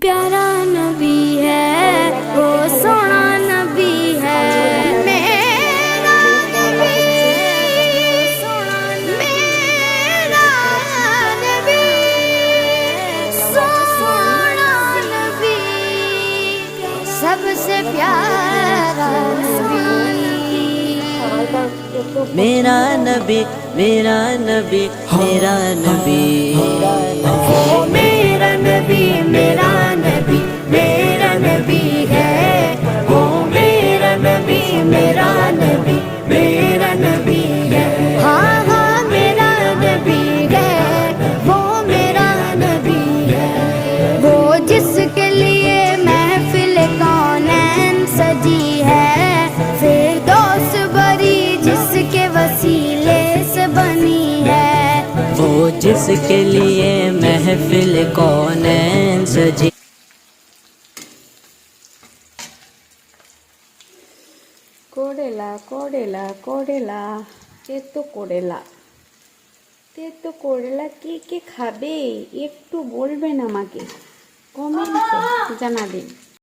प्यारा नबी है वो सोना नबी है मेरा नबी सोना मेरा नबी सोना नबी सबसे प्यारा नबी मेरा नबी मेरा नबी मेरा नबी मेरा नबी मेरा नबी मेरा नबी है वो मेरा नबी मेरा नबी मेरा नबी है हाँ हाँ मेरा नबी है वो मेरा नबी है वो जिसके लिए महफिल कौनैन सजी है फिरदौस बरी जिसके वसीले से बनी है वो जिसके लिए महफिल कौनैन सजी। করেলা করেলা করেলা তেতো করেলা কে কে খাবে একটু বলবেন আমাকে কমেন্টে জানাবেন।